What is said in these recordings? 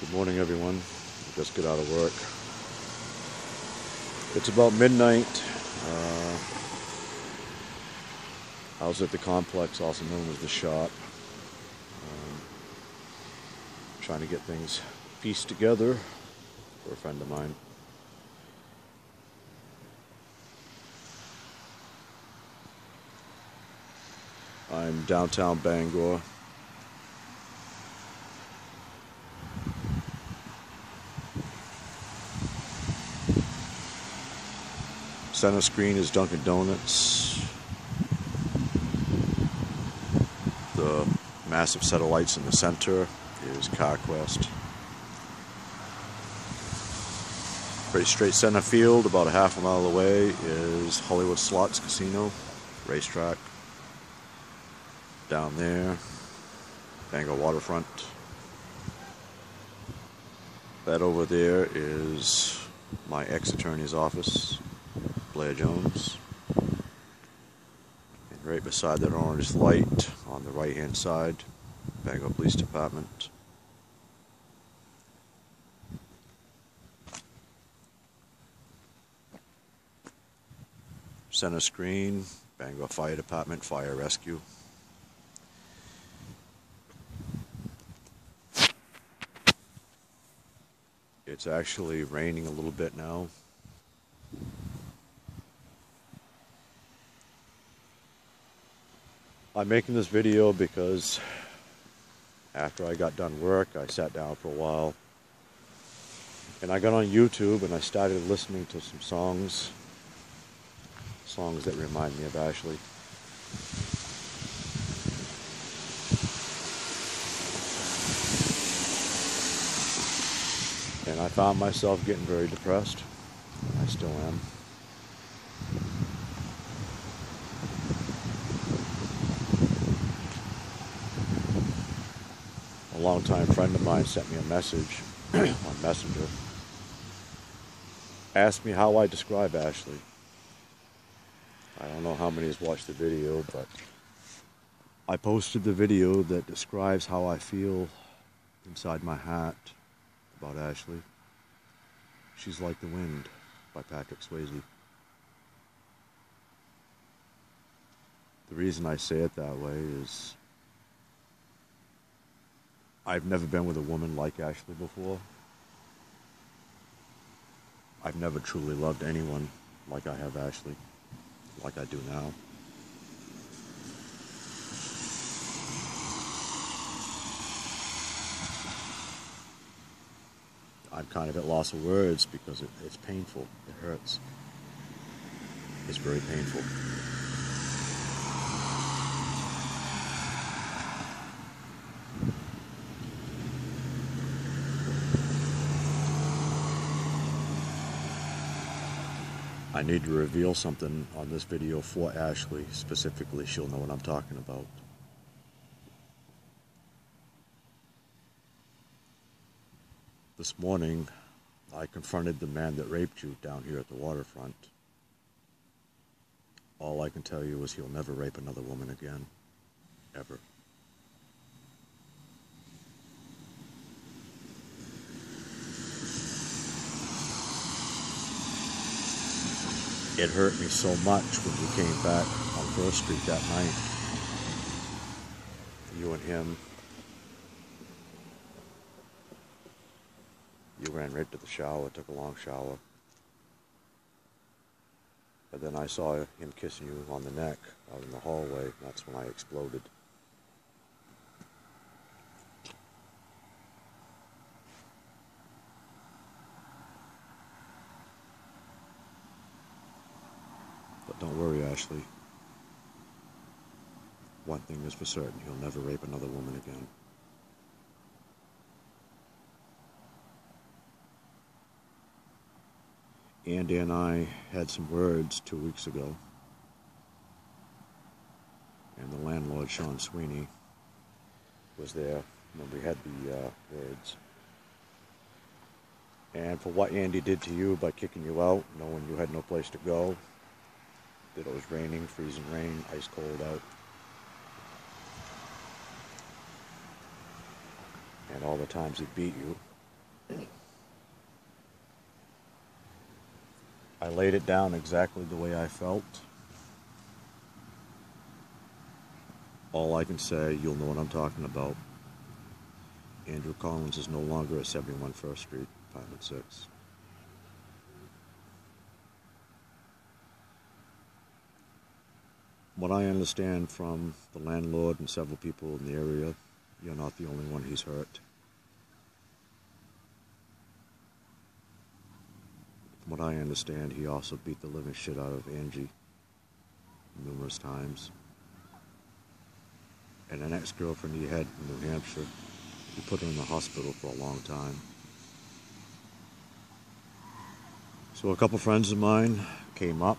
Good morning, everyone. Just got out of work. It's about midnight. I was at the complex, also known as the shop, trying to get things pieced together for a friend of mine. I'm downtown Bangor. Center screen is Dunkin' Donuts. The massive set of lights in the center is CarQuest. Pretty straight center field, about a half a mile away, is Hollywood Slots Casino, racetrack. Down there, Bangor Waterfront. That over there is my ex-attorney's office, Blair Jones. And right beside that orange light on the right-hand side, Bangor Police Department. Center screen, Bangor Fire Department, Fire Rescue. It's actually raining a little bit now. I'm making this video because after I got done work, I sat down for a while and I got on YouTube and I started listening to some songs that remind me of Ashley. And I found myself getting very depressed. I still am. A longtime friend of mine sent me a message on Messenger. Asked me how I describe Ashley. I don't know how many has watched the video, but I posted the video that describes how I feel inside my heart about Ashley. She's Like the Wind by Patrick Swayze. The reason I say it that way is I've never been with a woman like Ashley before. I've never truly loved anyone like I have Ashley, like I do now. I'm kind of at loss of words because it's painful. It hurts. It's very painful. I need to reveal something on this video for Ashley. Specifically, she'll know what I'm talking about. This morning, I confronted the man that raped you down here at the waterfront. All I can tell you is he'll never rape another woman again. Ever. It hurt me so much when you came back on First Street that night. You and him. You ran right to the shower, took a long shower. But then I saw him kissing you on the neck out in the hallway. That's when I exploded. But don't worry, Ashley. One thing is for certain, he'll never rape another woman again. Andy and I had some words 2 weeks ago, and the landlord, Sean Sweeney, was there when we had the words. And for what Andy did to you by kicking you out, knowing you had no place to go, that it was raining, freezing rain, ice cold out, and all the times he beat you, laid it down exactly the way I felt. All I can say, you'll know what I'm talking about. Andrew Collins is no longer at 71 First Street, Apartment 6. What I understand from the landlord and several people in the area, you're not the only one he's hurt. From what I understand, he also beat the living shit out of Angie numerous times. And an ex-girlfriend he had in New Hampshire, he put her in the hospital for a long time. So a couple friends of mine came up.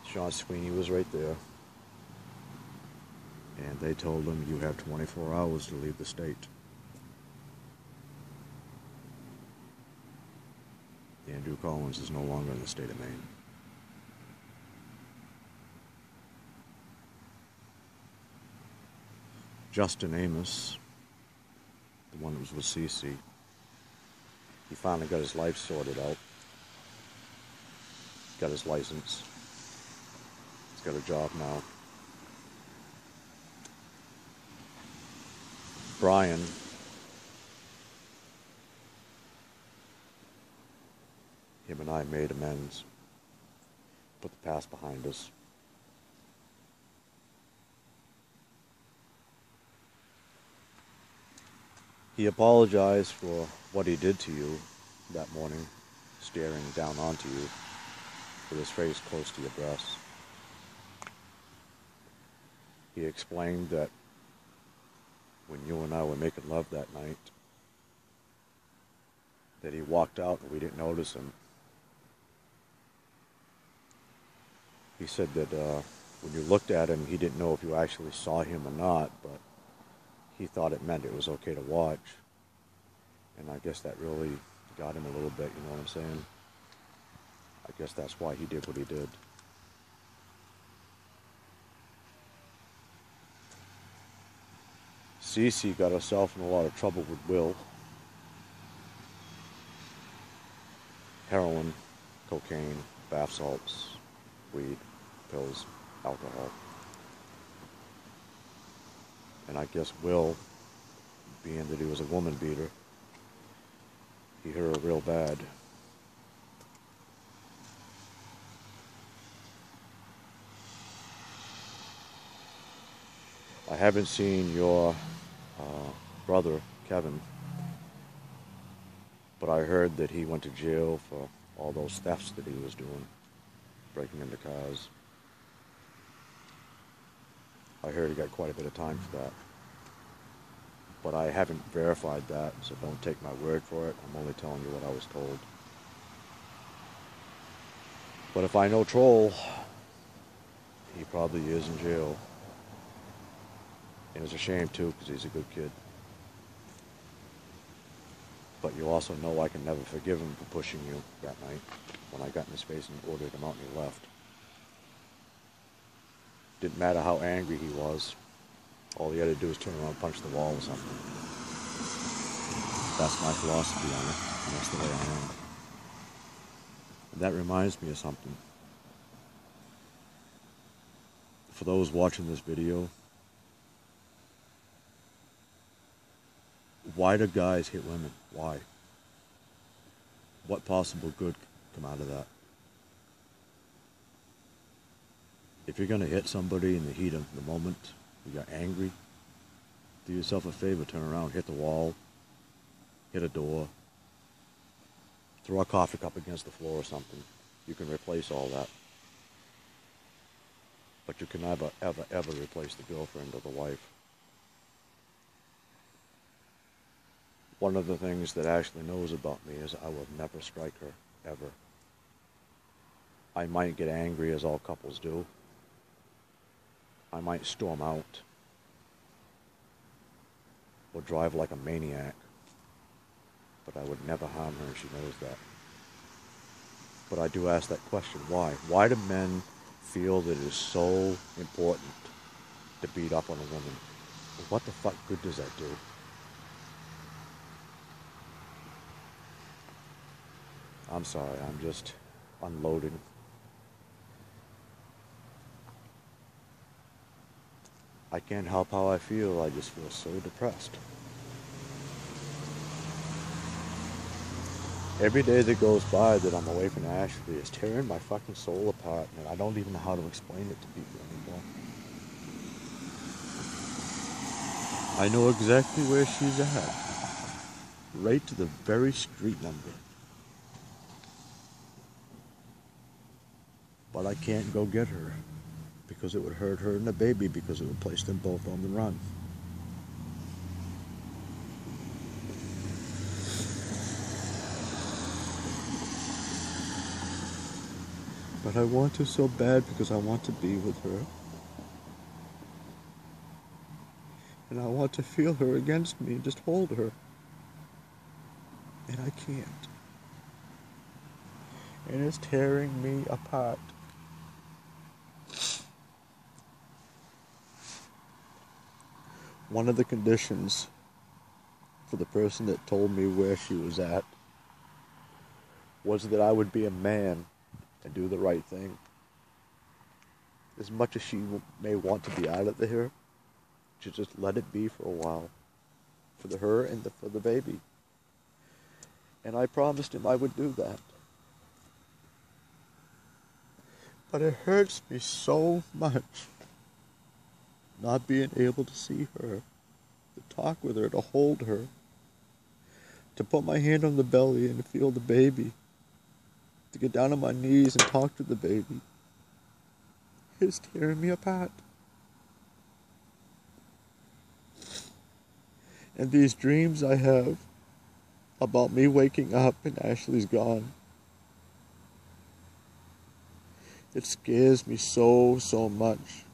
Sean Sweeney was right there. And they told him, you have 24 hours to leave the state. Andrew Collins is no longer in the state of Maine. Justin Amos, the one that was with Cece, he finally got his life sorted out. Got his license. He's got a job now. Brian, him and I made amends, put the past behind us. He apologized for what he did to you that morning, staring down onto you with his face close to your breast. He explained that when you and I were making love that night, that he walked out and we didn't notice him. He said that when you looked at him, he didn't know if you actually saw him or not, but he thought it meant it was okay to watch. And I guess that really got him a little bit, you know what I'm saying? I guess that's why he did what he did. Cece got herself in a lot of trouble with Will. Heroin, cocaine, bath salts, weed, pills, alcohol. And I guess Will, being that he was a woman beater, he hurt her real bad. I haven't seen your brother, Kevin, but I heard that he went to jail for all those thefts that he was doing, breaking into cars. I heard he got quite a bit of time for that. But I haven't verified that, so don't take my word for it. I'm only telling you what I was told. But if I know Troll, he probably is in jail. And it's a shame too, because he's a good kid. But you also know I can never forgive him for pushing you that night when I got in his face and ordered him out and he left. Didn't matter how angry he was. All he had to do was turn around and punch the wall or something. That's my philosophy on it, and that's the way I am. And that reminds me of something. For those watching this video, why do guys hit women? Why? What possible good could come out of that? If you're going to hit somebody in the heat of the moment, you got angry, do yourself a favor, turn around, hit the wall, hit a door, throw a coffee cup against the floor or something. You can replace all that. But you can never, ever, ever replace the girlfriend or the wife. One of the things that Ashley knows about me is I will never strike her, ever. I might get angry, as all couples do. I might storm out or drive like a maniac, but I would never harm her, and she knows that. But I do ask that question, why? Why do men feel that it is so important to beat up on a woman? What the fuck good does that do? I'm sorry, I'm just unloading I can't help how I feel. I just feel so depressed. Every day that goes by that I'm away from Ashley is tearing my fucking soul apart, and I don't even know how to explain it to people anymore. I know exactly where she's at, right to the very street number. But I can't go get her, because it would hurt her and the baby, because it would place them both on the run. But I want to so bad because I want to be with her. And I want to feel her against me and just hold her. And I can't. And it's tearing me apart. One of the conditions for the person that told me where she was at was that I would be a man and do the right thing. As much as she may want to be out of here, to just let it be for a while. For her and for the baby. And I promised him I would do that. But it hurts me so much not being able to see her, to talk with her, to hold her, to put my hand on the belly and feel the baby, to get down on my knees and talk to the baby. It's tearing me apart. And these dreams I have about me waking up and Ashley's gone, it scares me so much.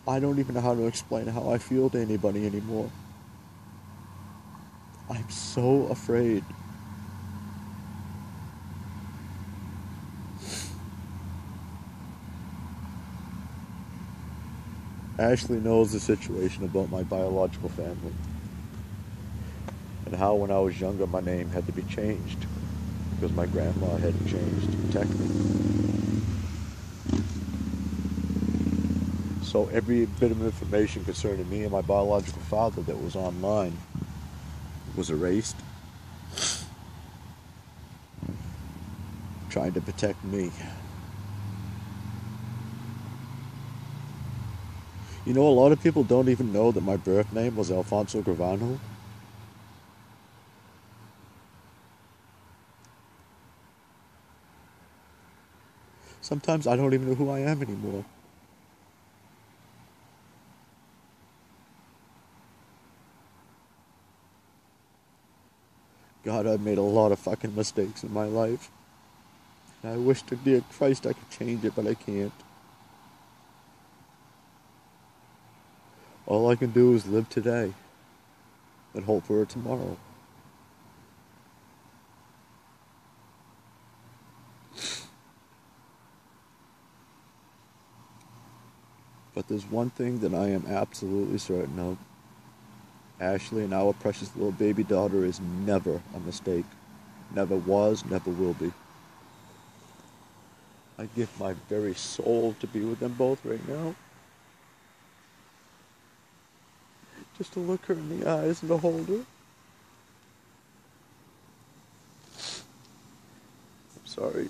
I don't even know how to explain how I feel to anybody anymore. I'm so afraid. Ashley knows the situation about my biological family. And how when I was younger my name had to be changed because my grandma had it changed to protect me. So every bit of information concerning me and my biological father that was online was erased, trying to protect me. You know, a lot of people don't even know that my birth name was Alfonso Gravano. Sometimes I don't even know who I am anymore. God, I've made a lot of fucking mistakes in my life. And I wish to dear Christ I could change it, but I can't. All I can do is live today and hope for a tomorrow. But there's one thing that I am absolutely certain of. Ashley and our precious little baby daughter is never a mistake. Never was, never will be. I give my very soul to be with them both right now. Just to look her in the eyes and to hold her. I'm sorry.